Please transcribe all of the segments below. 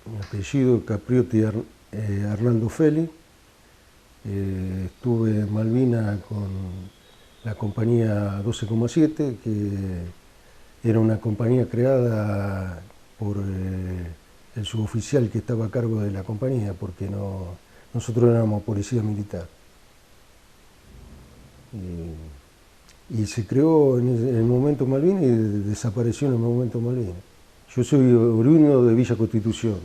Mi apellido Capriotti Arnaldo Feli. Estuve en Malvinas con la compañía 12,7, que era una compañía creada por el suboficial que estaba a cargo de la compañía, porque nosotros éramos policía militar. Y se creó en el momento Malvinas y desapareció en el momento Malvinas. Yo soy oriundo de Villa Constitución,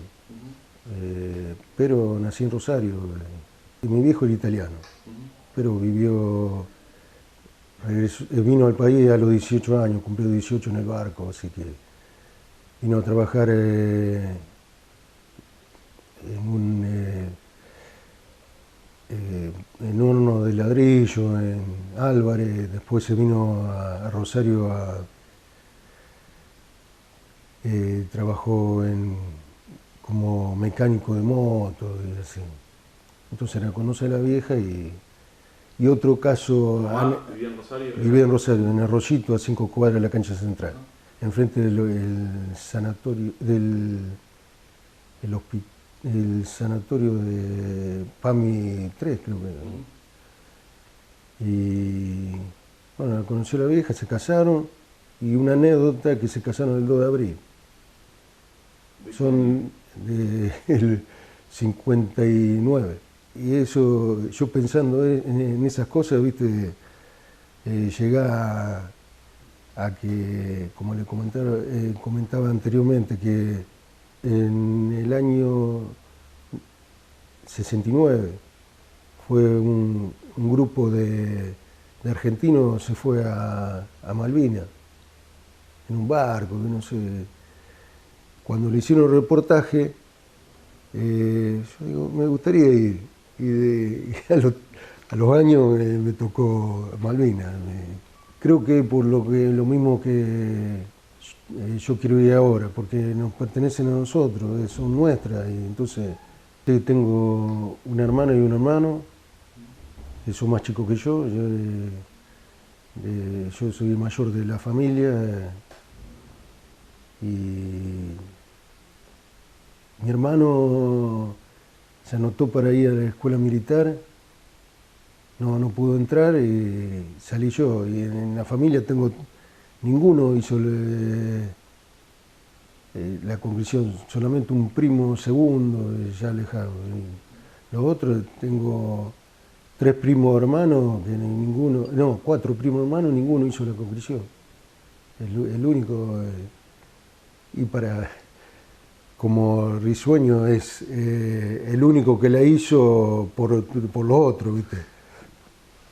pero nací en Rosario. Y mi viejo era italiano, pero vino al país a los 18 años, cumplió 18 en el barco, así que vino a trabajar en en horno de ladrillo, en Álvarez. Después se vino a Rosario trabajó como mecánico de moto y así. Entonces la conoce a la vieja y otro caso. ¿Vivía en Rosario? Vivía en Rosario, en Arroyito, a 5 cuadras de la cancha central, enfrente del sanatorio, el sanatorio de PAMI 3, creo que era, ¿no? Y bueno, la conoció la vieja, se casaron, y una anécdota, que se casaron el 2 de abril. Son del 59. Y eso, yo pensando en esas cosas, viste, llega a que, como le comentaba anteriormente, que en el año 69 fue un grupo de argentinos, se fue a Malvinas en un barco, no sé. Cuando le hicieron el reportaje, yo digo, me gustaría ir. Y a los años me tocó Malvinas. Creo que por lo mismo que yo quiero ir ahora, porque nos pertenecen a nosotros, son nuestras. Y entonces tengo una hermana y un hermano, que son más chicos que yo. Yo soy el mayor de la familia. Y mi hermano se anotó para ir a la escuela militar, no pudo entrar y salí yo. Y en la familia ninguno hizo la conscripción, solamente un primo segundo, ya alejado. Y los otros, tengo 3 primos hermanos, que ninguno, no, 4 primos hermanos, ninguno hizo la conscripción. El único, y como risueño, es el único que la hizo por los otros, ¿viste?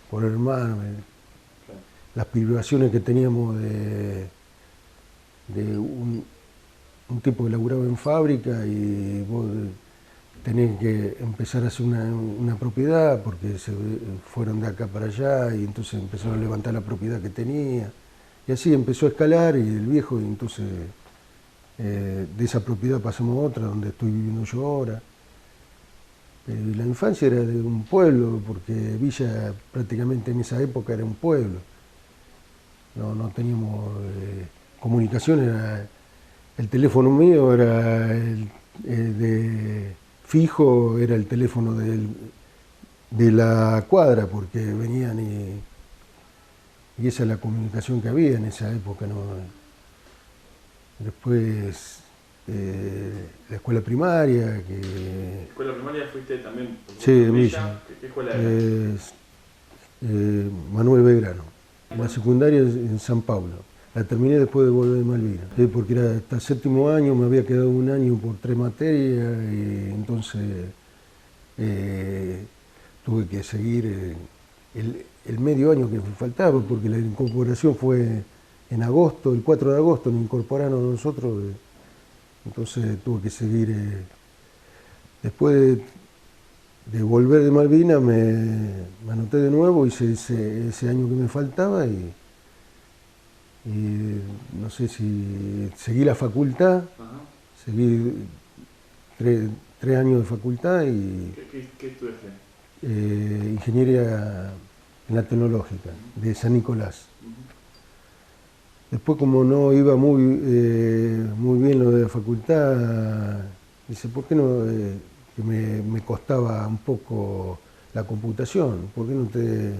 Por hermano. Las privaciones que teníamos de un tipo que laburaba en fábrica, y vos tenés que empezar a hacer una propiedad, porque se fueron de acá para allá, y entonces empezaron a levantar la propiedad que tenía. Y así empezó a escalar, y el viejo, y entonces de esa propiedad pasamos a otra, donde estoy viviendo yo ahora. La infancia era de un pueblo, porque Villa prácticamente en esa época era un pueblo. No teníamos comunicación, el teléfono mío era de fijo, era el teléfono de la cuadra, porque venían y esa es la comunicación que había en esa época, ¿no? Después la escuela primaria. ¿La escuela primaria fuiste también? Sí, en Villa. ¿Qué escuela era? Manuel Belgrano. La secundaria en San Pablo. La terminé después de volver de Malvinas, porque era hasta el 7º año, me había quedado un año por 3 materias, y entonces tuve que seguir el medio año que me faltaba, porque la incorporación fue en agosto, el 4 de agosto nos incorporaron a nosotros. Entonces tuve que seguir. Después de volver de Malvinas me anoté de nuevo, hice ese año que me faltaba, y no sé si seguí la facultad. Ajá. Seguí 3 años de facultad y ¿Qué estudiaste? ingeniería en la tecnológica de San Nicolás. Después, como no iba muy bien lo de la facultad, Dice, ¿por qué no? Que me costaba un poco la computación, ¿por qué no te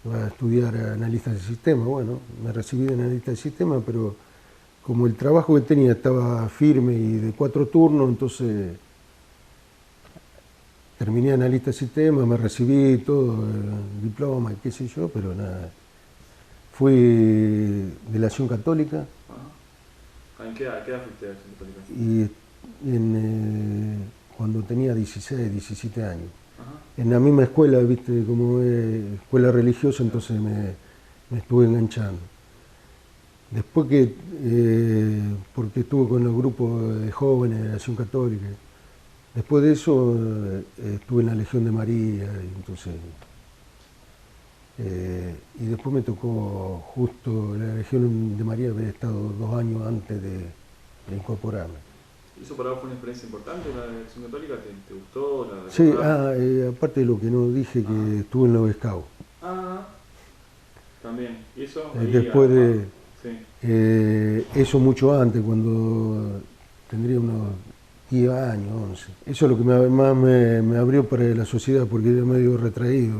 vas a estudiar analista de sistemas? Bueno, me recibí de analista de sistemas, pero como el trabajo que tenía estaba firme y de 4 turnos, entonces terminé analista de sistemas, me recibí todo, diploma y qué sé yo, pero nada. Fui de la Acción Católica. Ajá. ¿En qué edad fuiste a la Acción Católica? Y cuando tenía 16, 17 años. Ajá. En la misma escuela, viste, como escuela religiosa, entonces me estuve enganchando. Después porque estuve con los grupos de jóvenes de la Acción Católica. Después de eso estuve en la Legión de María, y entonces y después me tocó justo la Legión de María, haber estado 2 años antes de incorporarme. ¿Eso para vos fue una experiencia importante, la de Acción Católica? ¿Te gustó? ¿La Sí, recordás? aparte de lo que no dije, que estuve en los Scouts. Ah, también. ¿Y eso? Después de sí. eso mucho antes, cuando tendría unos 10 años, 11. Eso es lo que más me abrió para la sociedad, porque era medio retraído.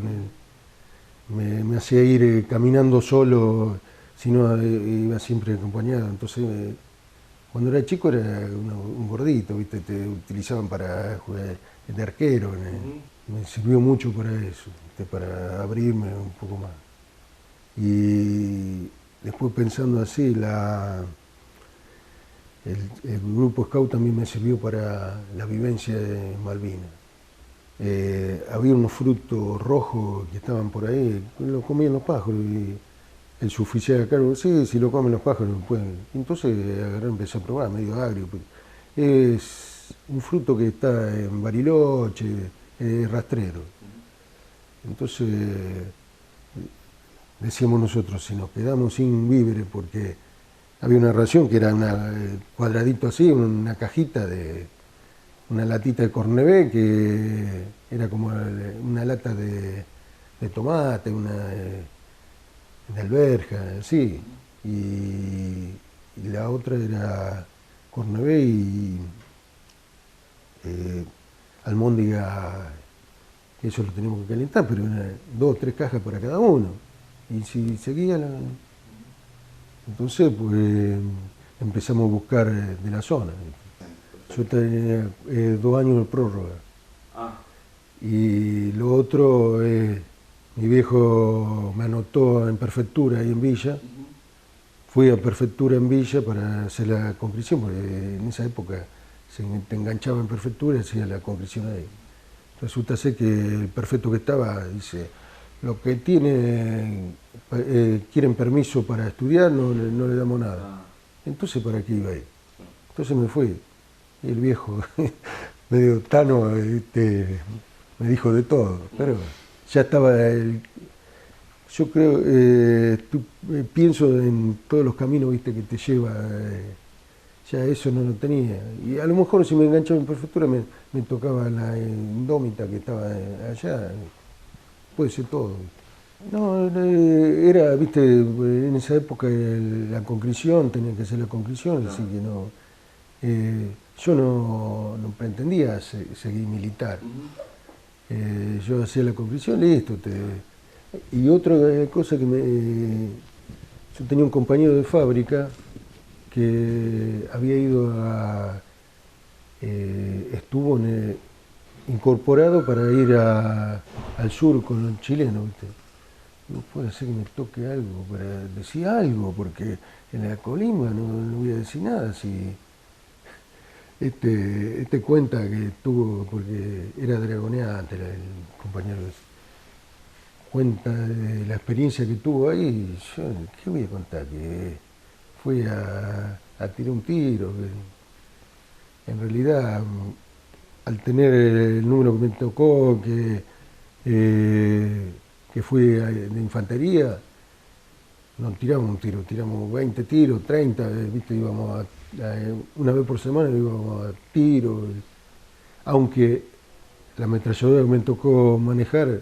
Me hacía ir caminando solo, si no iba siempre acompañado. Entonces, cuando era chico era un gordito, ¿viste? Te utilizaban para jugar de arquero. Me sirvió mucho para eso, ¿viste? Para abrirme un poco más. Y después pensando así, el grupo Scout también me sirvió para la vivencia de Malvinas. Había unos frutos rojos que estaban por ahí, lo comían los pájaros, y el suboficial a cargo, sí, si lo comen los pájaros pueden. Entonces agarré, empecé a probar, medio agrio. Es un fruto que está en Bariloche, rastrero. Entonces decíamos nosotros, si nos quedamos sin víveres, porque había una ración que era un cuadradito así, una cajita de una latita de Cornebé, que era como una lata de tomate, de alberja, así. Y la otra era Cornebé y almóndiga, que eso lo teníamos que calentar, pero eran 2 o 3 cajas para cada uno. Y si seguía entonces pues empezamos a buscar de la zona. Yo tenía 2 años de prórroga. Y lo otro, mi viejo me anotó en prefectura ahí en Villa. Fui a prefectura en Villa para hacer la conscripción, porque en esa época te enganchaba en prefectura y hacía la conscripción ahí. Resulta ser que el prefecto que estaba dice, los que quieren permiso para estudiar no le damos nada. Entonces, ¿para qué iba ahí? Entonces me fui. Y el viejo, medio tano, me dijo de todo. Pero ya estaba yo creo, pienso en todos los caminos, viste, que te lleva, ya eso no lo tenía. Y a lo mejor si me enganchaba en prefectura me tocaba la indómita que estaba allá, puede ser todo. No, era, viste, en esa época la conscripción, tenía que hacer la conscripción, claro. Así que no, yo no pretendía seguir militar. Yo hacía la conscripción, listo. Y otra cosa que yo tenía un compañero de fábrica que había ido estuvo incorporado para ir al sur con los chilenos, ¿viste? No puede ser que me toque algo, para decir algo, porque en la Colima no voy a decir nada. Si este cuenta que tuvo, porque era dragoneante el compañero ese, cuenta de la experiencia que tuvo ahí. Yo, ¿qué voy a contar? Que fui a tirar un tiro. En realidad, al tener el número que me tocó, que fui de infantería, no tiramos un tiro, tiramos 20 tiros, 30, ¿viste? Íbamos una vez por semana íbamos a tiro, aunque la ametralladora que me tocó manejar,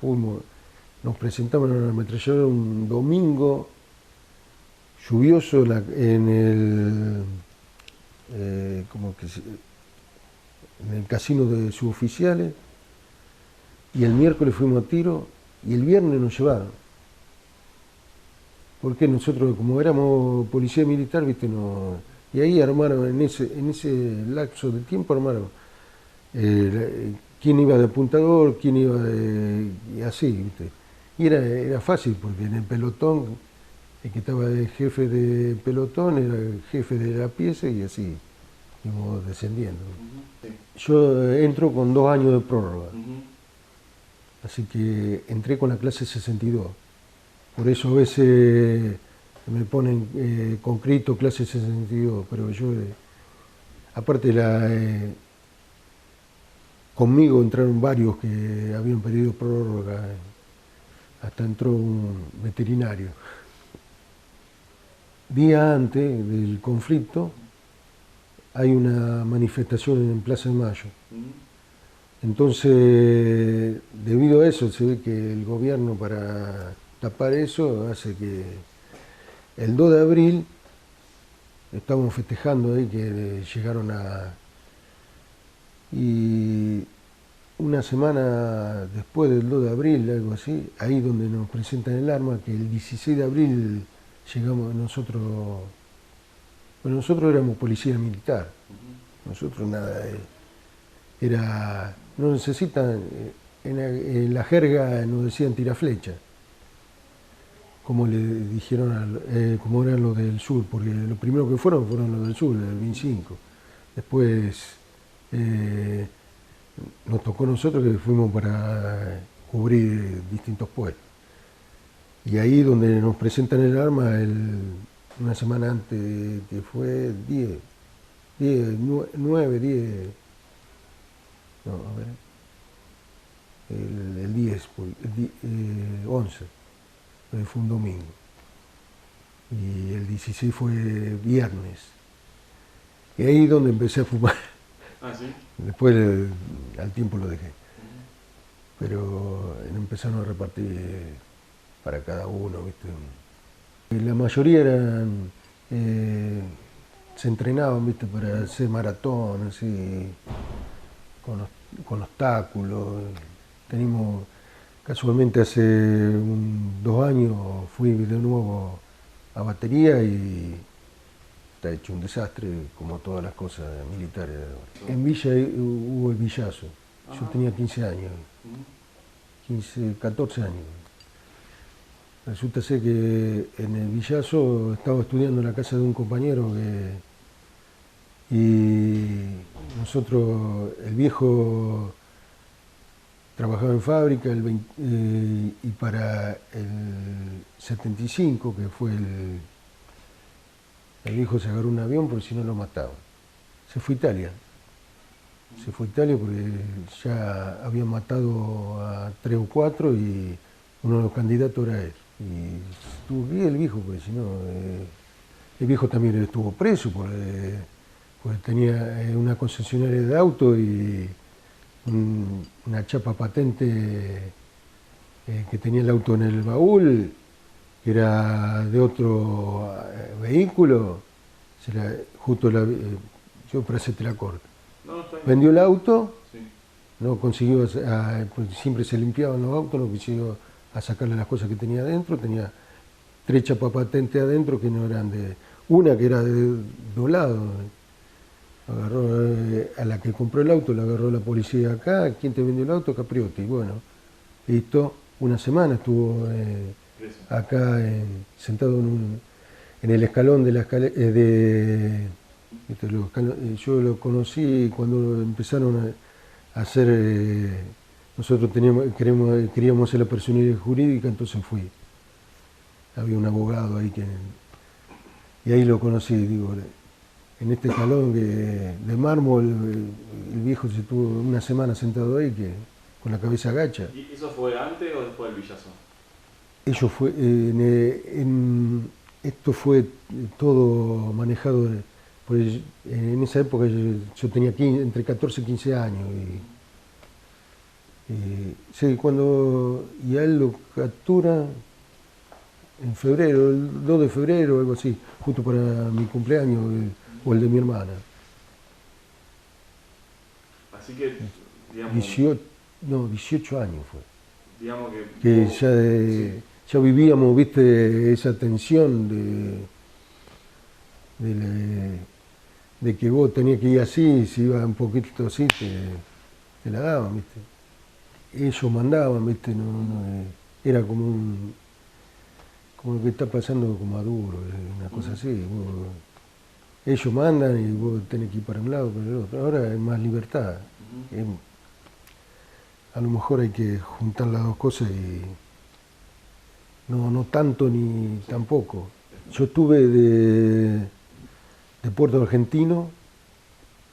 nos presentamos en la ametralladora un domingo lluvioso como que en el casino de suboficiales, y el miércoles fuimos a tiro, y el viernes nos llevaron. Porque nosotros, como éramos policía militar, viste, no, y ahí armaron, en ese lapso de tiempo armaron quién iba de apuntador, quién iba de... y así, viste. Y era fácil, porque en el pelotón, el que estaba de jefe de pelotón era el jefe de la pieza y así íbamos descendiendo. Sí. Yo entro con 2 años de prórroga, Ujú. así que entré con la clase 62. Por eso a veces me ponen concreto clase 62, pero yo, aparte conmigo entraron varios que habían pedido prórroga, hasta entró un veterinario. Día antes del conflicto hay una manifestación en Plaza de Mayo. Ujú. Entonces, debido a eso, se ve que el gobierno, para tapar eso, hace que el 2 de abril estamos festejando ahí que llegaron a... Y una semana después del 2 de abril, algo así, ahí donde nos presentan el arma, que el 16 de abril llegamos nosotros... Bueno, nosotros éramos policía militar, nosotros nada, era... No necesitan, en la jerga nos decían tiraflecha, como le dijeron, como eran los del sur, porque lo primero que fueron los del sur, del 25. Después nos tocó a nosotros que fuimos para cubrir distintos puestos. Y ahí donde nos presentan el arma, una semana antes, que fue 9, 10, no, a ver, el 10, 11, fue un domingo. Y el 16 fue viernes. Y ahí donde empecé a fumar. Ah, sí. Después al tiempo lo dejé. Pero empezaron a repartir para cada uno, ¿viste? La mayoría eran, se entrenaban, ¿viste? Para hacer maratón, así, con obstáculos. Tenemos, casualmente hace 2 años fui de nuevo a batería y está hecho un desastre, como todas las cosas militares. En Villa hubo el Villazo. Yo tenía 15 años, 14 años. Resulta ser que en el Villazo estaba estudiando en la casa de un compañero y nosotros, el viejo trabajaba en fábrica y para el 75, que fue el hijo se agarró un avión porque si no lo mataban. Se fue a Italia. Se fue a Italia porque ya habían matado a 3 o 4 y uno de los candidatos era él. Y estuvo aquí el viejo, porque si no, el viejo también estuvo preso porque tenía una concesionaria de auto y una chapa patente que tenía el auto en el baúl, que era de otro vehículo, yo para hacerte la corta. No, está bien. Vendió el auto, Sí. no consiguió, porque siempre se limpiaban los autos, no consiguió a sacarle las cosas que tenía adentro, tenía 3 chapas patentes adentro que no eran de... Una que era de doblado, agarró a la que compró el auto, la agarró la policía acá. ¿Quién te vendió el auto? Capriotti. Bueno, listo, una semana estuvo acá sentado en el escalón de la escalera. Yo lo conocí cuando empezaron a hacer, nosotros queríamos hacer la personería jurídica, entonces fui. Había un abogado ahí y ahí lo conocí, digo, en este escalón de mármol, el viejo se tuvo una semana sentado ahí con la cabeza agacha. ¿Y eso fue antes o después del Villazo? Esto fue todo manejado, pues en esa época yo tenía entre 14 y 15 años. Y a él lo captura en febrero, el 2 de febrero, algo así, justo para mi cumpleaños o el de mi hermana. Así que, digamos, 18 años fue. digamos Que vos- ya, sí, ya vivíamos, viste, esa tensión de, de que vos tenías que ir así, si ibas un poquito así, te la daban, viste. Ellos mandaban, viste, era como lo que está pasando con Maduro, una cosa así. Ellos mandan y vos tenés que ir para un lado, para el otro. Ahora es más libertad. ujú, Es- a lo mejor hay que juntar las dos cosas y no tanto ni sí, tampoco. Yo estuve de Puerto Argentino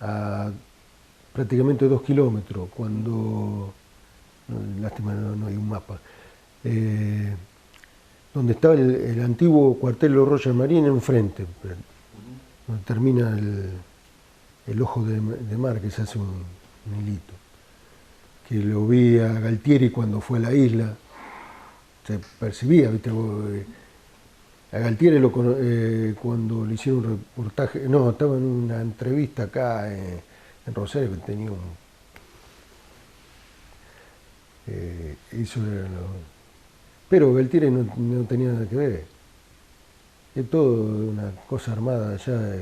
a prácticamente 2 kilómetros, cuando, lástima no hay un mapa, eh, donde estaba el antiguo cuartel de los Royal Marines enfrente, ujú, donde termina el ojo de mar, que se hace un hilito. Que lo vi a Galtieri cuando fue a la isla, se percibía, ¿viste? A Galtieri cuando le hicieron un reportaje, no, estaba en una entrevista acá en Rosario, que tenía eso era pero Galtieri no tenía nada que ver. Es todo una cosa armada allá.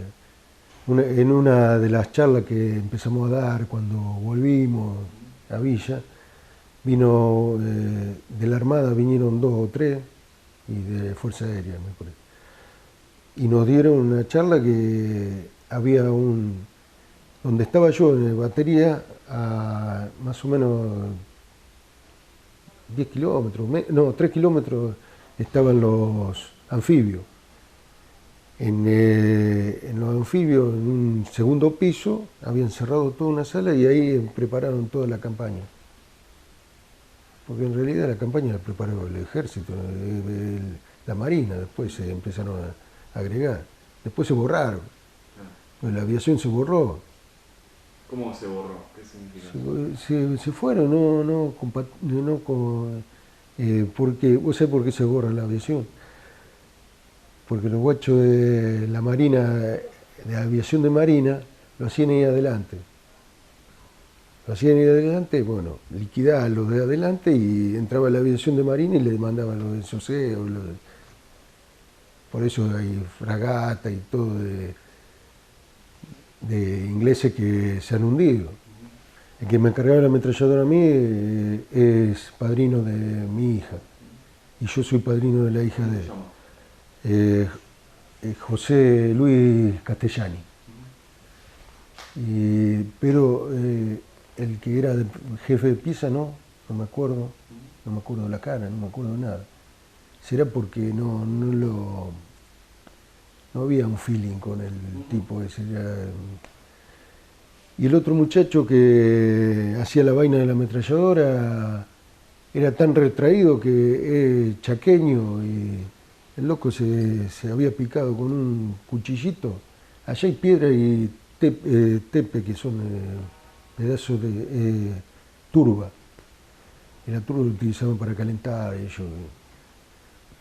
En una de las charlas que empezamos a dar cuando volvimos a Villa, vino de la Armada, vinieron 2 o 3 y de Fuerza Aérea, me parece. Y nos dieron una charla que había donde estaba yo en batería, a más o menos 10 kilómetros, no, 3 kilómetros estaban los anfibios. En los anfibios, en un segundo piso, habían cerrado toda una sala y ahí prepararon toda la campaña. Porque en realidad la campaña la preparó el ejército, la marina, después se empezaron a agregar. Después se borraron, claro. pues la aviación se borró. ¿Cómo se borró? ¿Qué significa? Se fueron, porque, ¿vos sabés por qué se borra la aviación? Porque los guachos de la marina, de aviación de marina, lo hacían ir adelante. Lo hacían ir adelante, bueno, liquidaban los de adelante y entraba la aviación de marina y le mandaban los de SOCE. Por eso hay fragata y todo de ingleses que se han hundido. El que me encargaba la ametralladora a mí es padrino de mi hija y yo soy padrino de la hija ¿Cómo de se él. llama? Eh, José Luis Castellani. Pero el que era jefe de pieza no me acuerdo de la cara, no me acuerdo de nada. Será porque no había un feeling con el tipo ese. Y el otro muchacho que hacía la vaina de la ametralladora era tan retraído que es chaqueño y el loco se había picado con un cuchillito. Allá hay piedra y tepe, que son pedazos de turba. Y la turba lo utilizaban para calentar ellos.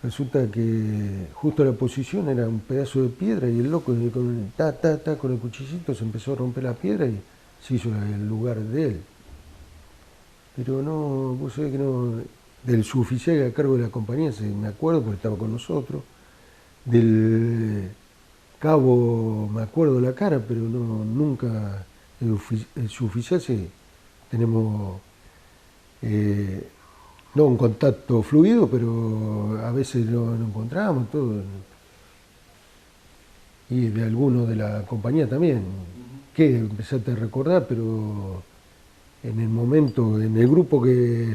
Resulta que justo la posición era un pedazo de piedra y el loco con el cuchillito se empezó a romper la piedra y se hizo el lugar de él. Pero no, vos sabés que no, del suboficial a cargo de la compañía, me acuerdo porque estaba con nosotros, del cabo me acuerdo la cara, pero nunca, el suboficial sí, tenemos no un contacto fluido, pero a veces lo encontramos todo. Y de algunos de la compañía también, que empezaste a recordar, pero en el momento, en el grupo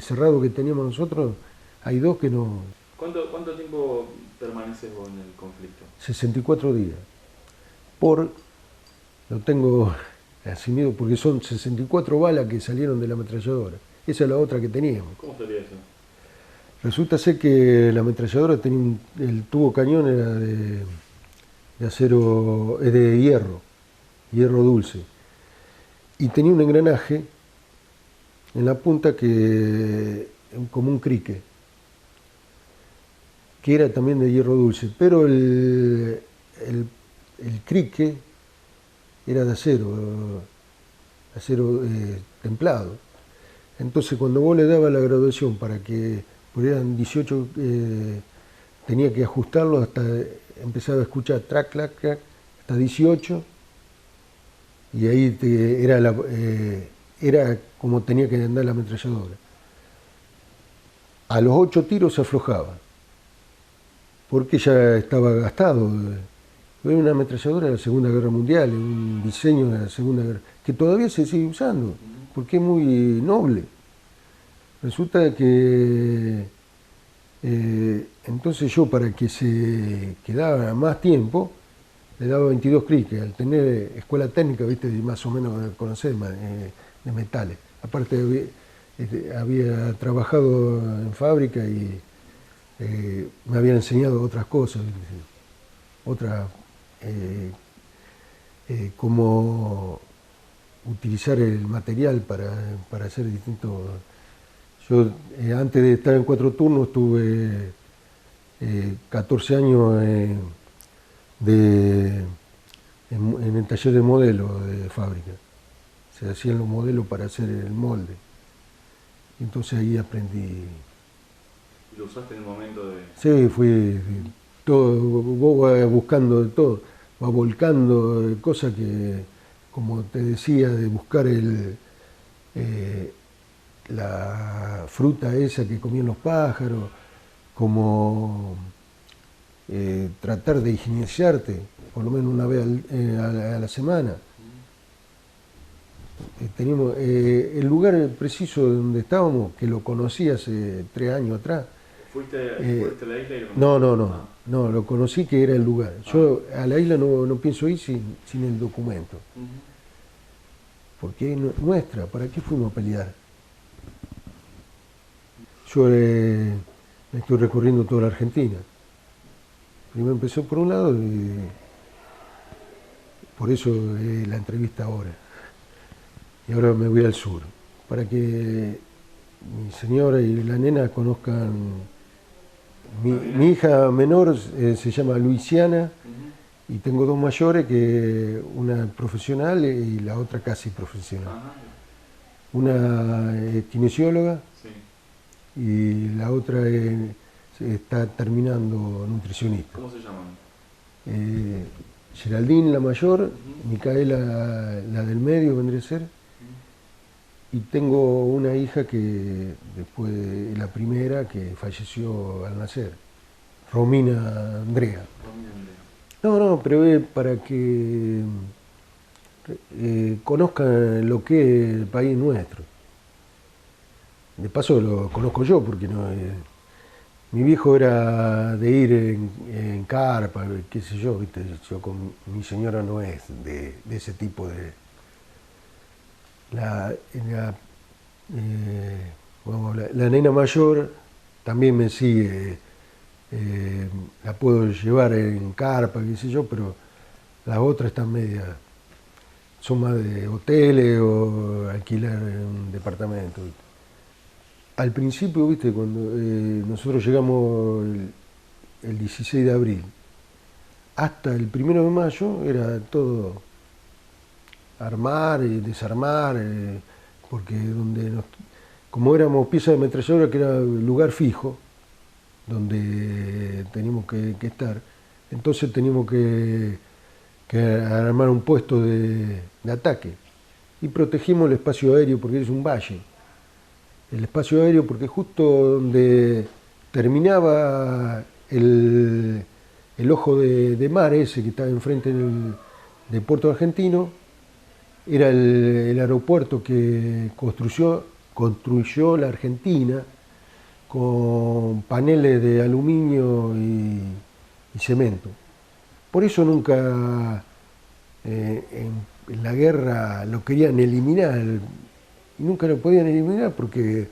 cerrado que teníamos nosotros, hay 2 que no, ¿Cuánto tiempo permaneces vos en el conflicto? 64 días. Lo tengo asumido porque son 64 balas que salieron de la ametralladora. Esa es la otra que teníamos. ¿Cómo sería eso? Resulta ser que la ametralladora tenía el tubo cañón era de acero, es de hierro dulce. Y tenía un engranaje en la punta como un crique, que era también de hierro dulce, pero el crique era de acero templado. Entonces cuando vos le dabas la graduación para que pudieran 18, tenía que ajustarlo hasta, empezaba a escuchar track, clac, clac, hasta 18, y ahí era como tenía que andar la ametralladora. A los 8 tiros se aflojaba, porque ya estaba gastado. Era una ametralladora de la Segunda Guerra Mundial, un diseño de la Segunda Guerra, que todavía se sigue usando, porque es muy noble. Resulta que entonces yo, para que se quedara más tiempo, le daba 22 clics. Al tener escuela técnica, viste, más o menos conocer de metales. Aparte había trabajado en fábrica y me habían enseñado otras cosas, cómo utilizar el material para hacer distintos. Yo antes de estar en 4 turnos tuve 14 años en el taller de modelo de fábrica. Se hacían los modelos para hacer el molde. Entonces ahí aprendí. ¿Y lo usaste en el momento de...? Sí, fui todo, vos vas buscando de todo, vas volcando cosas que, como te decía, de buscar la fruta esa que comían los pájaros, como tratar de higienizarte, por lo menos una vez a la semana. Teníamos el lugar preciso donde estábamos, que lo conocí hace 3 años atrás. ¿Fuiste a la isla y lo conociste? No, lo conocí, que era el lugar. Yo a la isla no pienso ir sin el documento. Porque es nuestra, ¿para qué fuimos a pelear? Yo estoy recorriendo toda la Argentina. Primero empezó por un lado y por eso la entrevista ahora. Y ahora me voy al sur, para que mi señora y la nena conozcan. Mi hija menor se llama Luisiana, y tengo 2 mayores, que una profesional y la otra casi profesional. Una es kinesióloga, sí, y la otra está terminando nutricionista. ¿Cómo se llaman? Geraldine, la mayor, Micaela, la del medio, vendría a ser. Y tengo una hija que después de la primera, que falleció al nacer, Romina Andrea. No, pero es para que conozcan lo que es el país nuestro. De paso lo conozco yo, porque no, mi viejo era de ir en carpa, qué sé yo, ¿viste? Yo con mi señora no es de ese tipo de... La nena mayor también me sigue, la puedo llevar en carpa, qué sé yo, pero las otras están medias, son más de hoteles o alquilar un departamento, ¿viste? Al principio, viste, cuando nosotros llegamos el 16 de abril, hasta el 1 de mayo era todo armar y desarmar, porque como éramos piezas de ametralladora, que era el lugar fijo donde teníamos que estar, entonces teníamos que armar un puesto de ataque, y protegimos el espacio aéreo porque es un valle. El espacio aéreo, porque justo donde terminaba el ojo de mar ese que estaba enfrente del puerto argentino, era el aeropuerto que construyó la Argentina con paneles de aluminio y cemento. Por eso nunca en la guerra lo querían eliminar, y nunca lo podían eliminar, porque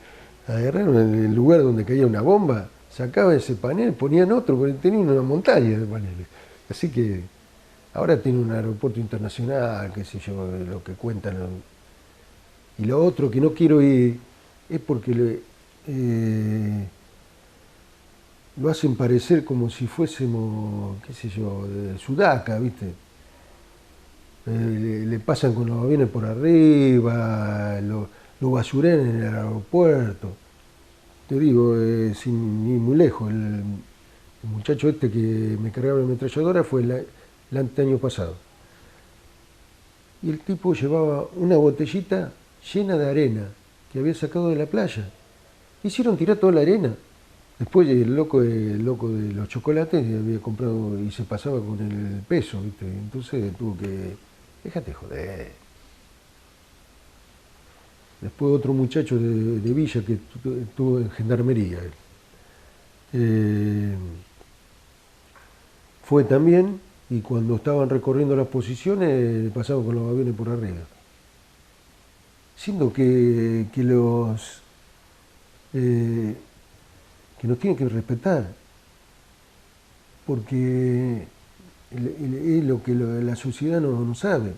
agarraron el lugar donde caía una bomba, sacaban ese panel, ponían otro, porque tenían una montaña de paneles. Así que ahora tiene un aeropuerto internacional, qué sé yo, lo que cuentan. Y lo otro que no quiero ir es porque lo hacen parecer como si fuésemos, qué sé yo, de Sudaca, ¿viste? Le pasan con los aviones por arriba, los basureros en el aeropuerto. Te digo, sin ir muy lejos, el muchacho este que me cargaba la ametralladora fue el anteaño pasado. Y el tipo llevaba una botellita llena de arena que había sacado de la playa. Hicieron tirar toda la arena. Después el loco de los chocolates había comprado y se pasaba con el peso, ¿viste? Entonces tuvo que... Déjate joder. Después otro muchacho de Villa que estuvo en gendarmería. Fue también, y cuando estaban recorriendo las posiciones, pasaban con los aviones por arriba. Siendo que nos tienen que respetar, porque es lo que la sociedad no sabe.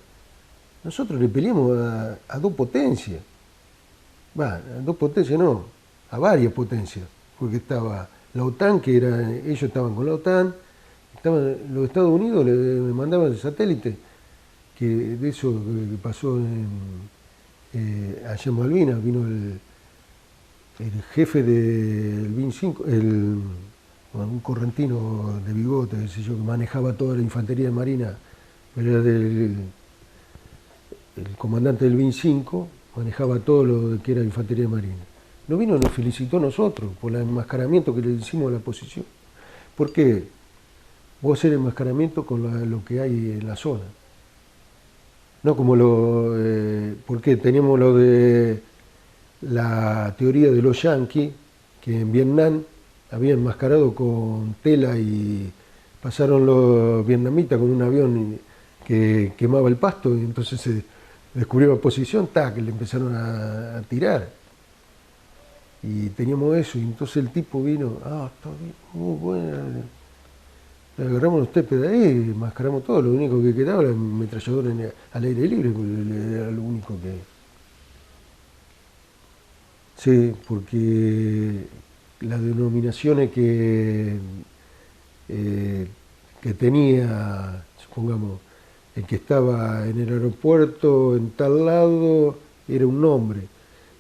Nosotros le peleamos a dos potencias, a dos potencias no, a varias potencias, porque estaba la OTAN, ellos estaban con la OTAN, los Estados Unidos le mandaban el satélite, que de eso que pasó allá en Malvinas, vino el jefe del BIN 5, un correntino de bigote, qué sé yo, que manejaba toda la infantería de marina, pero era el comandante del BIN 5, manejaba todo lo que era infantería de marina. No vino y nos felicitó a nosotros por el enmascaramiento que le hicimos a la posición. ¿Por qué? Vos hacer enmascaramiento con lo que hay en la zona. No como porque teníamos lo de la teoría de los yanquis, que en Vietnam habían enmascarado con tela y pasaron los vietnamitas con un avión que quemaba el pasto y entonces se descubrió la posición, que le empezaron a tirar. Y teníamos eso, y entonces el tipo vino, está bien, muy bueno. Agarramos los tepes de ahí, enmascaramos todo, lo único que quedaba era el ametrallador al aire libre, porque era lo único que... Sí, porque las denominaciones que tenía, supongamos, el que estaba en el aeropuerto en tal lado era un nombre.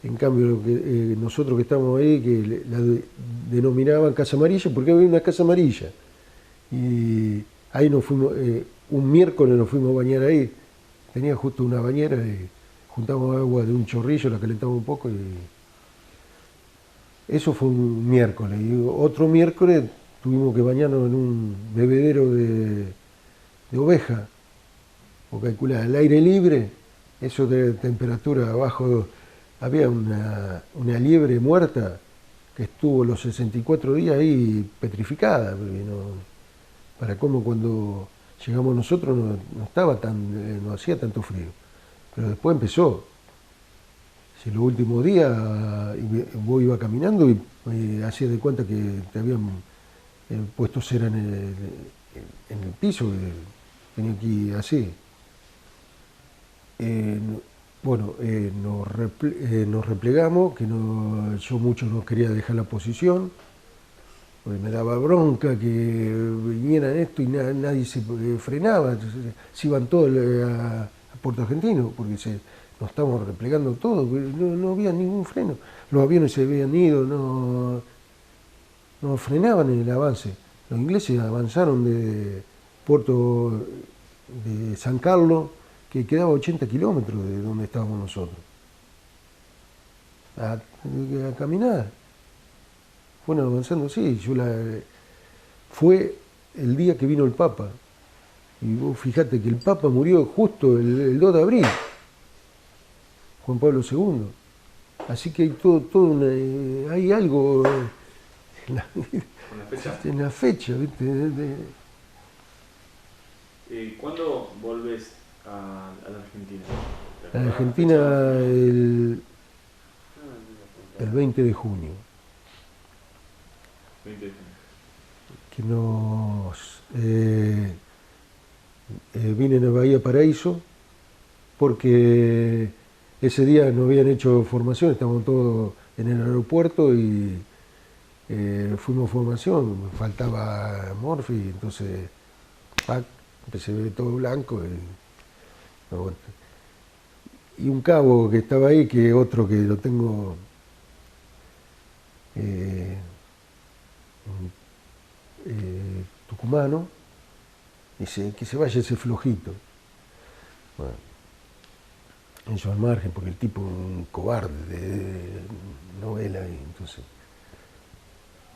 En cambio, nosotros que estamos ahí, que la denominaban Casa Amarilla, porque había una Casa Amarilla. Y ahí nos fuimos, un miércoles nos fuimos a bañar ahí. Tenía justo una bañera y juntamos agua de un chorrillo, la calentamos un poco y... Eso fue un miércoles. Y otro miércoles tuvimos que bañarnos en un bebedero de oveja. O calcular el aire libre, eso de temperatura abajo. Había una liebre muerta que estuvo los 64 días ahí petrificada. Para cómo cuando llegamos nosotros no estaba no hacía tanto frío. Pero después empezó. Si los últimos días vos ibas caminando y hacías de cuenta que te habían puesto cera en el piso, tenía que ir así. Nos replegamos, que yo mucho no quería dejar la posición, porque me daba bronca que vinieran esto y nadie se frenaba, se iban todos a Puerto Argentino, porque nos estábamos replegando todo, no había ningún freno, los aviones se habían ido, no frenaban en el avance. Los ingleses avanzaron de Puerto de San Carlos, que quedaba 80 kilómetros de donde estábamos nosotros, a caminar. Fueron avanzando, sí, fue el día que vino el Papa, y vos fijate que el Papa murió justo el 2 de abril, Juan Pablo II. Así que hay hay algo en la fecha, ¿viste? ¿Cuándo volvés a la Argentina? A la Argentina el 20 de junio. 20 de junio. Que vine a Bahía Paraíso porque ese día no habían hecho formación, estábamos todos en el aeropuerto y fuimos a formación, me faltaba Morphy, entonces empecé a ver todo blanco. y un cabo que estaba ahí, que otro que lo tengo eh, tucumano, dice que se vaya ese flojito. Bueno, eso al margen, porque el tipo es un cobarde de novela, y entonces.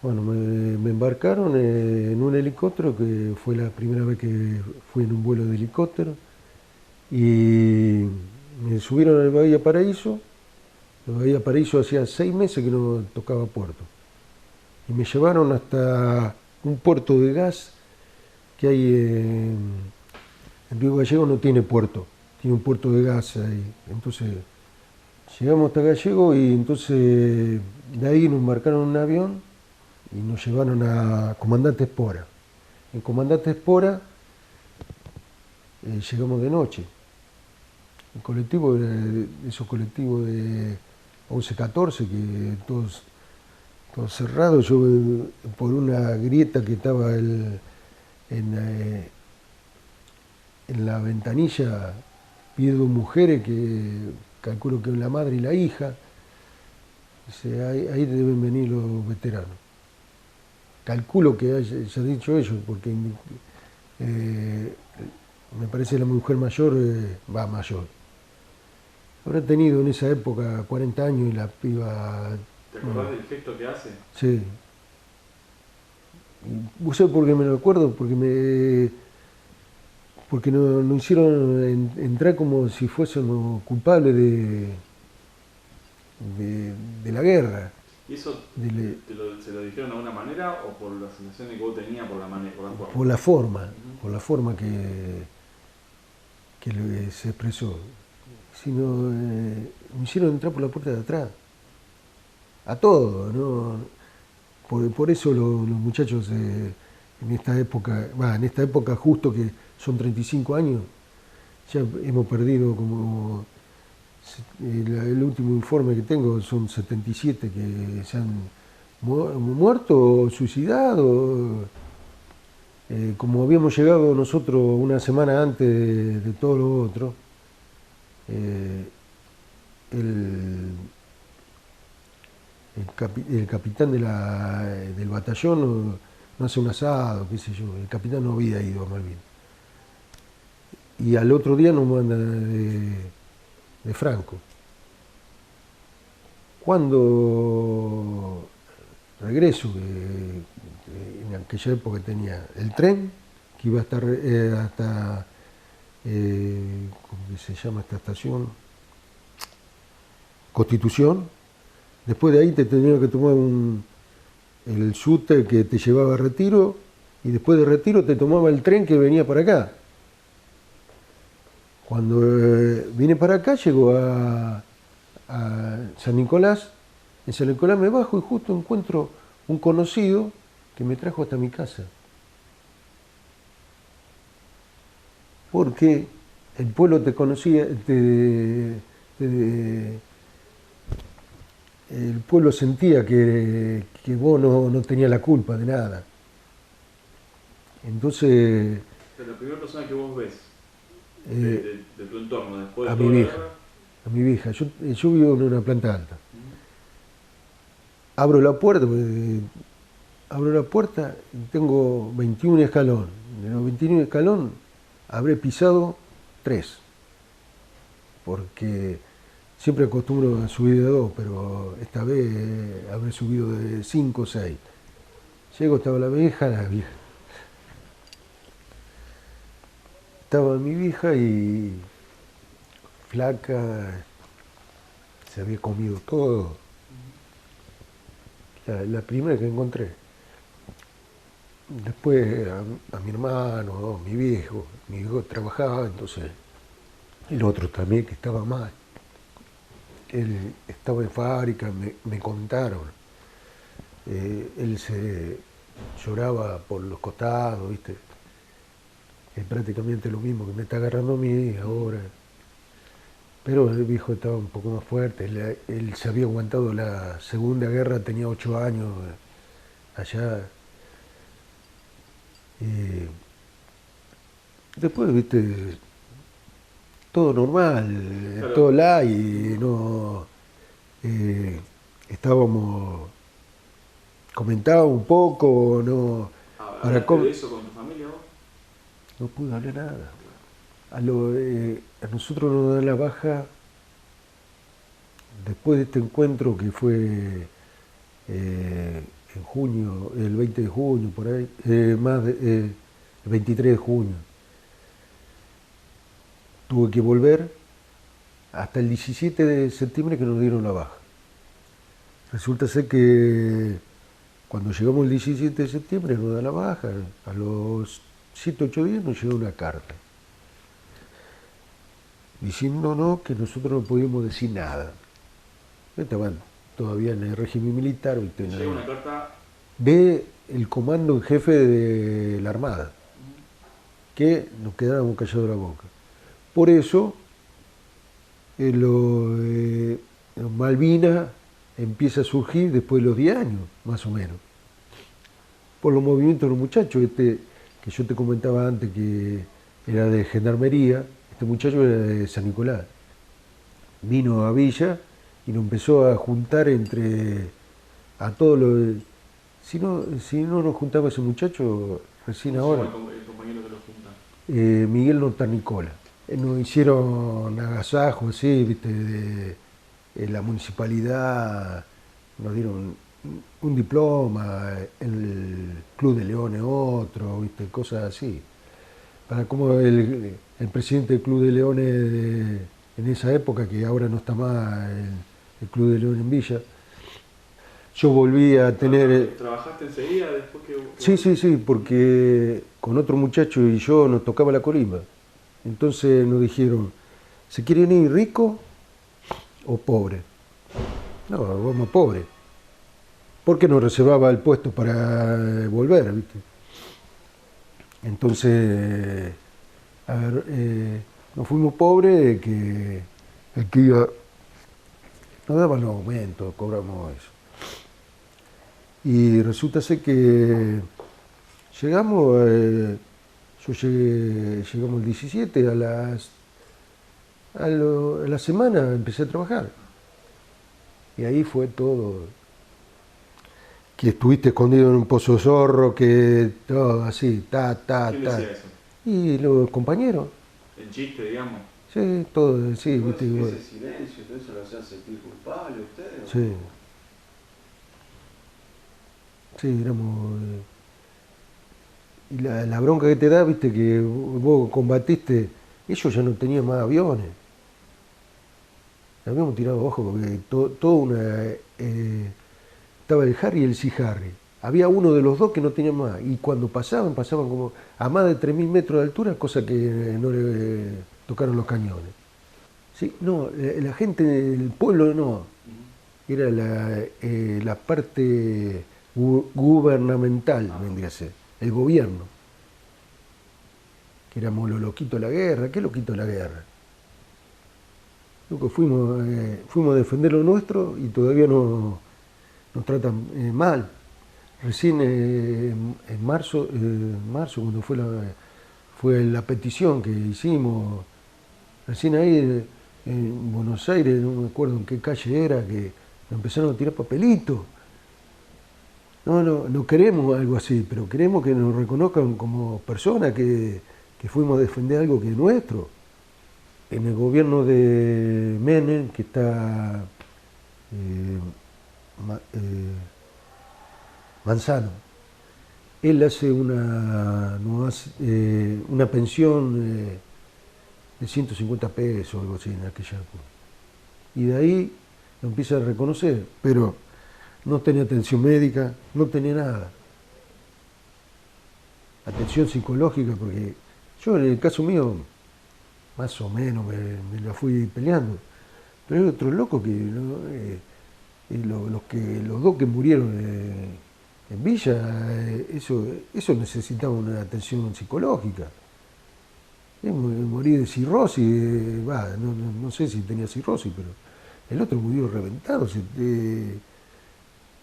Bueno, me embarcaron en un helicóptero, que fue la primera vez que fui en un vuelo de helicóptero, y me subieron al Bahía Paraíso. El Bahía Paraíso hacía 6 meses que no tocaba puerto. Y me llevaron hasta un puerto de gas que hay en Río Gallegos, no tiene puerto, tiene un puerto de gas ahí. Entonces llegamos hasta Gallego y entonces de ahí nos embarcaron en un avión y nos llevaron a Comandante Espora. En Comandante Espora llegamos de noche. El colectivo era de esos colectivos de 11-14, que todos cerrados. Yo, por una grieta que estaba en la ventanilla, vi 2 mujeres que calculo que es la madre y la hija. Dice, ahí deben venir los veteranos. Calculo que haya dicho ellos, porque me parece la mujer mayor, mayor. Habrá tenido en esa época 40 años y la piba. ¿Te acordás del gesto que hace? Sí. Y ¿vos sabés por qué me lo acuerdo? Porque nos hicieron entrar como si fuésemos culpables de la guerra. ¿Y eso se lo dijeron de alguna manera o por la sensación que vos tenías por la forma? Por la forma que se expresó. Sino, me hicieron entrar por la puerta de atrás. A todos, ¿no? Por eso los muchachos en esta época justo que son 35 años, ya hemos perdido como, el último informe que tengo son 77 que se han muerto o suicidado. Como habíamos llegado nosotros una semana antes de todo lo otro, el capitán del batallón no hace un asado, qué sé yo. El capitán no había ido a Malvinas. Y al otro día nos manda de Franco. Cuando regreso, en aquella época tenía el tren que iba a estar hasta, ¿cómo se llama esta estación? Constitución. Después de ahí te tenías que tomar el subte que te llevaba a Retiro, y después de Retiro te tomaba el tren que venía para acá. Cuando vine para acá, llego a San Nicolás. En San Nicolás me bajo y justo encuentro un conocido que me trajo hasta mi casa. Porque el pueblo te conocía, el pueblo sentía que vos no tenías la culpa de nada. Entonces. Pero la primera persona que vos ves de tu entorno después de a toda mi la vieja. guerra. A mi vieja. Yo vivo en una planta alta. Abro la puerta y tengo 21 escalones. De los 21 escalones habré pisado 3. Porque siempre acostumbro a subir de 2, pero esta vez habré subido de 5 o 6. Llego, estaba la vieja. Estaba mi vieja y flaca, se había comido todo. La primera que encontré. Después a mi hermano, mi viejo trabajaba, entonces el otro también que estaba mal. Él estaba en fábrica, me contaron. Él se lloraba por los costados, ¿viste? Es prácticamente lo mismo que me está agarrando a mí ahora. Pero el viejo estaba un poco más fuerte. Él se había aguantado la Segunda Guerra, tenía 8 años allá. Después, ¿viste? todo normal, Claro. todo light, no, estábamos, comentábamos un poco, no, para ¿Hablaste de eso con tu familia vos? no pude hablar nada. A nosotros nos dan la baja después de este encuentro que fue en junio, el 20 de junio, por ahí, el 23 de junio. Tuve que volver hasta el 17 de septiembre que nos dieron la baja. Resulta ser que cuando llegamos el 17 de septiembre nos dan la baja, a los 7 o 8 días nos llegó una carta diciéndonos que nosotros no podíamos decir nada. Estaban todavía en el régimen militar. Te llega una carta. De el comando en jefe de la Armada, que nos quedáramos callados la boca. Por eso, Malvinas empieza a surgir después de los 10 años, más o menos. Por los movimientos de los muchachos, que yo te comentaba antes que era de gendarmería, este muchacho era de San Nicolás. Vino a Villa y nos empezó a juntar a todos los... Si no nos juntaba ese muchacho, recién ahora... El compañero que lo junta. Miguel Notarnicola. Nos hicieron agasajo así, viste, la municipalidad, nos dieron un diploma, el Club de Leones otro, viste, cosas así. Para como el presidente del Club de Leones en esa época, que ahora no está más el Club de Leones en Villa, yo volví a tener... ¿Trabajaste enseguida después que...? Sí, porque con otro muchacho y yo nos tocaba la colimba. Entonces nos dijeron, ¿se quieren ir rico o pobre? No, vamos pobre. Porque nos reservaba el puesto para volver, ¿viste? Entonces, nos fuimos pobres, que el que iba... Nos daban los aumentos, cobramos eso. Y resulta ser que llegamos, llegamos el 17, a la semana empecé a trabajar. Y ahí fue todo. Que estuviste escondido en un pozo zorro, que todo así, ¿Quién decía eso? Y los compañeros. ¿El chiste, digamos? Sí, todo, sí, viste. Ese silencio, todo eso lo hacían sentir culpable a ustedes. Sí. Sí, éramos... Y la bronca que te da, viste, que vos combatiste, ellos ya no tenían más aviones. Habíamos tirado abajo porque todo una... estaba el Harry y el Sea Harry. Había uno de los dos que no tenía más. Y cuando pasaban como a más de 3.000 metros de altura, cosa que no le tocaron los cañones. Sí, no, la gente del pueblo no. Era la parte gubernamental, vendría a ser, el gobierno. Que éramos los loquitos de la guerra. ¿Qué loquitos de la guerra? Luego fuimos a defender lo nuestro y todavía nos tratan mal. Recién en marzo, cuando fue la petición que hicimos, recién ahí en Buenos Aires, no me acuerdo en qué calle era, que nos empezaron a tirar papelitos. No queremos algo así, pero queremos que nos reconozcan como personas que fuimos a defender algo que es nuestro. En el gobierno de Menem, que está Manzano, él hace una pensión de 150 pesos, algo así, en aquella época. Y de ahí lo empieza a reconocer, pero no tenía atención médica, no tenía nada. Atención psicológica, porque yo en el caso mío, más o menos me la fui peleando. Pero hay otros locos que, los dos que murieron en Villa, eso necesitaba una atención psicológica. Morí de cirrosis, no sé si tenía cirrosis, pero el otro murió reventado.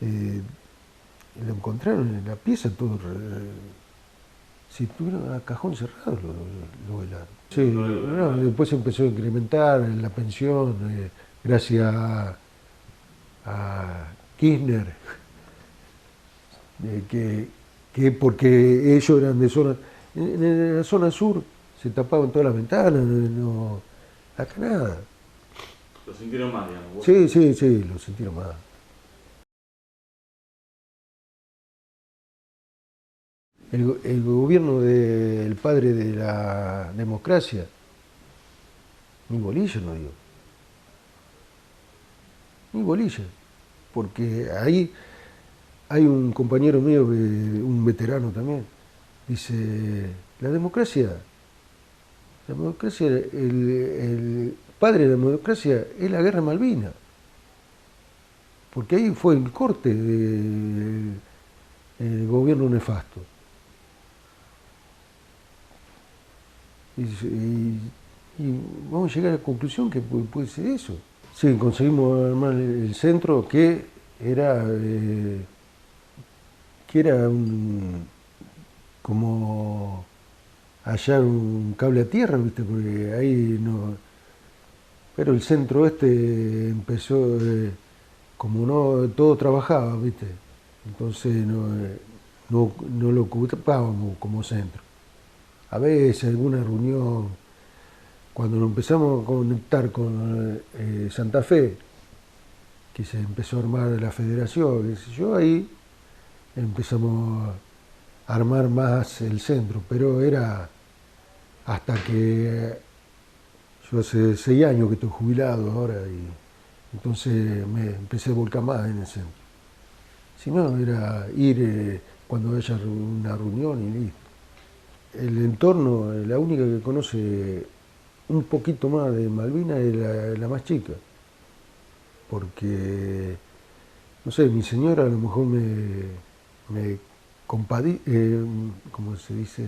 Lo encontraron en la pieza todo Si tuvieron a cajón cerrado lo velaron. Sí, no, después empezó a incrementar la pensión, gracias a Kirchner, que porque ellos eran de zona, en la zona sur se tapaban todas las ventanas, acá nada. Lo sintieron más, digamos. ¿Vos? Sí, lo sintieron más. El gobierno del padre de la democracia, ni bolilla no dio. Ni bolilla. Porque ahí hay un compañero mío, un veterano también, dice, la democracia, el padre de la democracia es la guerra de Malvinas. Porque ahí fue el corte del gobierno nefasto. Y vamos a llegar a la conclusión que puede ser eso. Sí, conseguimos armar el centro que era como hallar un cable a tierra, ¿viste? Porque ahí no. Pero el centro empezó, como no todo trabajaba, ¿viste? Entonces no lo ocupábamos como centro. A veces alguna reunión, cuando nos empezamos a conectar con Santa Fe, que se empezó a armar la federación, qué sé yo, ahí empezamos a armar más el centro, pero era hasta que yo hace 6 años que estoy jubilado ahora y entonces me empecé a volcar más en el centro. Si no, era ir cuando haya una reunión y listo. El entorno, la única que conoce un poquito más de Malvinas es la más chica, porque, no sé, mi señora a lo mejor me ¿cómo se dice?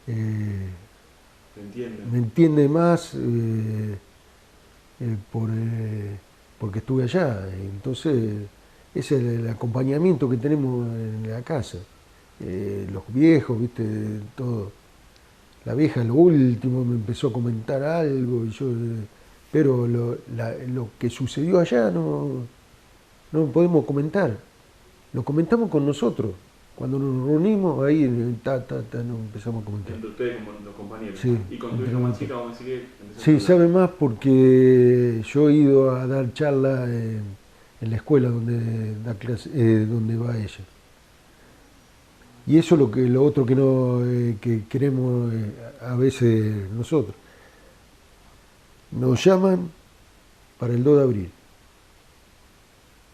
Me entiende más porque estuve allá. Entonces, ese es el acompañamiento que tenemos en la casa. Los viejos, viste, todo. La vieja lo último me empezó a comentar algo, pero lo que sucedió allá no lo podemos comentar. Lo comentamos con nosotros. Cuando nos reunimos, ahí nos empezamos a comentar. Entre ustedes como los compañeros. Sí, y con tu hija más chica, vamos a decir que... Sí, sabe más porque yo he ido a dar charlas en la escuela donde da clase, donde va ella. Y eso es lo otro que queremos a veces nosotros. Nos llaman para el 2 de abril,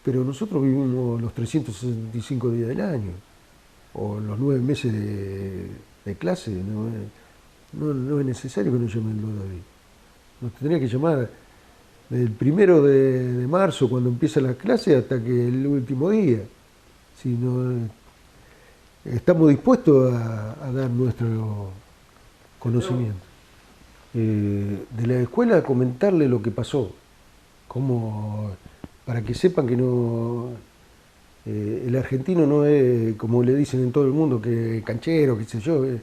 pero nosotros vivimos los 365 días del año, o los 9 meses de clase, no es necesario que nos llamen el 2 de abril. Nos tendría que llamar desde el 1 de marzo, cuando empieza la clase, hasta que el último día. Si no, estamos dispuestos a dar nuestro conocimiento. De la escuela, comentarle lo que pasó, para que sepan que no, el argentino no es, como le dicen en todo el mundo, que canchero, qué sé yo. El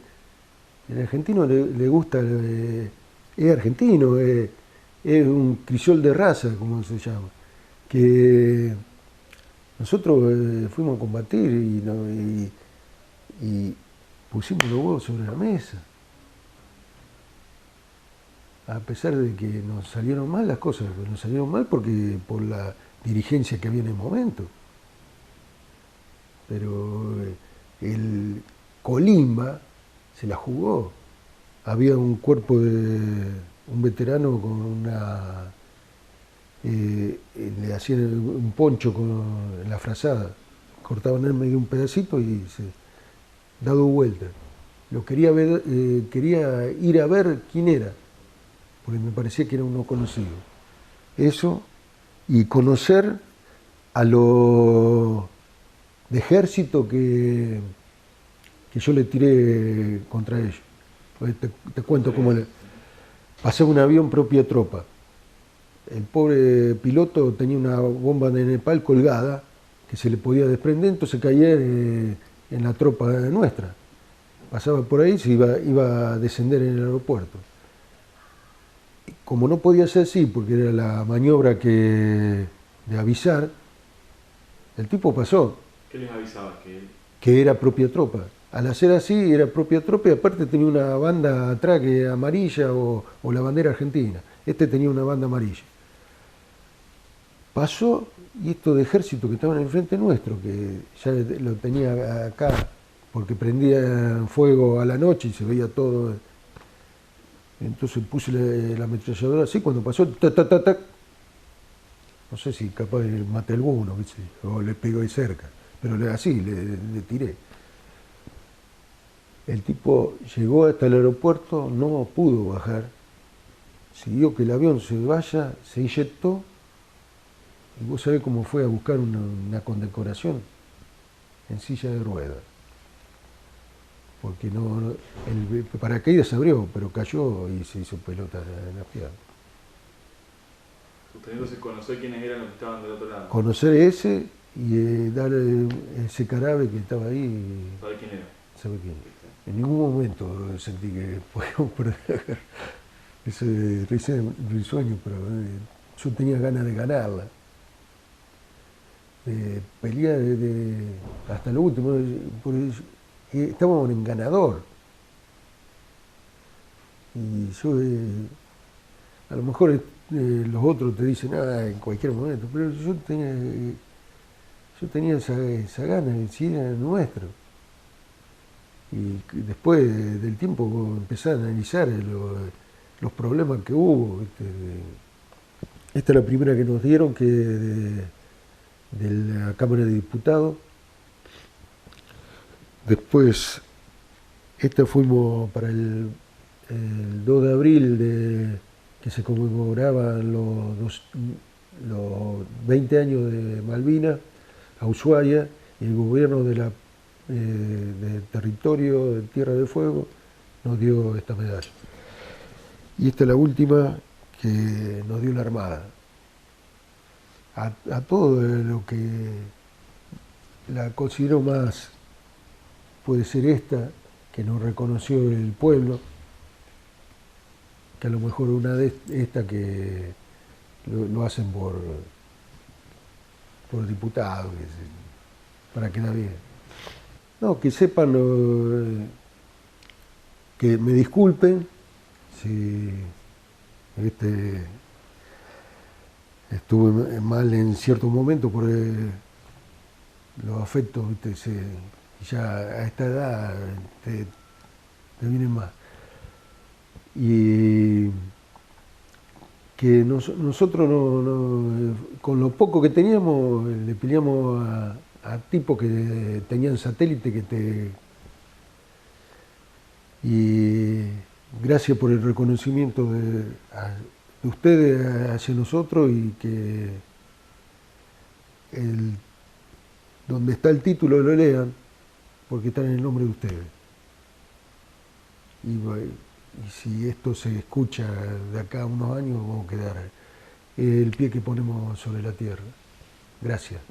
argentino le gusta, es argentino, es un crioll de raza, como se llama. Que nosotros fuimos a combatir y pusimos los huevos sobre la mesa. A pesar de que nos salieron mal las cosas, nos salieron mal por la dirigencia que había en el momento. Pero el Colimba se la jugó. Había un cuerpo de un veterano con le hacían un poncho con la frazada, cortaban en medio un pedacito y se dado vuelta. Lo quería ver, quería ir a ver quién era, porque me parecía que era uno conocido. Eso, y conocer a los de ejército que yo le tiré contra ellos. Te cuento cómo pasé un avión propia tropa. El pobre piloto tenía una bomba de Nepal colgada que se le podía desprender, entonces caía en la tropa nuestra. pasaba por ahí, se iba a descender en el aeropuerto. Y como no podía ser así, porque era la maniobra de avisar, el tipo pasó. ¿Qué les avisaba? Que era propia tropa. Al hacer así, era propia tropa y aparte tenía una banda atrás que amarilla o la bandera argentina. Este tenía una banda amarilla. Pasó y estos de ejército que estaban enfrente nuestro, que ya lo tenía acá, porque prendía fuego a la noche y se veía todo. Entonces puse la ametralladora así, cuando pasó, tac, tac, tac, tac. No sé si capaz maté a alguno, ¿viste? O le pegó ahí cerca, pero así le tiré. El tipo llegó hasta el aeropuerto, no pudo bajar, siguió que el avión se vaya, se inyectó, y vos sabés cómo fue a buscar una condecoración en silla de ruedas. Porque el paracaídas se abrió, pero cayó y se hizo pelota en la pierna. Usted entonces conocer quiénes eran los que estaban del otro lado. Conocer ese y darle ese carabe que estaba ahí. ¿Sabe quién era? ¿Sabe quién? En ningún momento sentí que podíamos perder ese risueño, pero yo tenía ganas de ganarla. De pelear hasta lo último. Y estábamos en ganador. Y yo, a lo mejor los otros te dicen, en cualquier momento, pero yo tenía esa gana, si era nuestro. Y después del tiempo empecé a analizar los problemas que hubo. Esta es la primera que nos dieron, que de la Cámara de Diputados. Después, esta fuimos para el 2 de abril, que se conmemoraban los 20 años de Malvinas, a Ushuaia, y el gobierno de territorio de Tierra del Fuego nos dio esta medalla. Y esta es la última que nos dio la Armada. A todo lo que la considero más, puede ser esta, que nos reconoció el pueblo, que a lo mejor una de estas que lo hacen por diputados, para quedar bien. No, que sepan, que me disculpen si estuve mal en cierto momento por los afectos, ya a esta edad te vienen más. Y que nosotros con lo poco que teníamos le peleamos a tipos que tenían satélite y gracias por el reconocimiento de ustedes hacia nosotros, y que donde está el título lo lean, porque está en el nombre de ustedes. Y si esto se escucha de acá a unos años, vamos a quedar el pie que ponemos sobre la tierra. Gracias.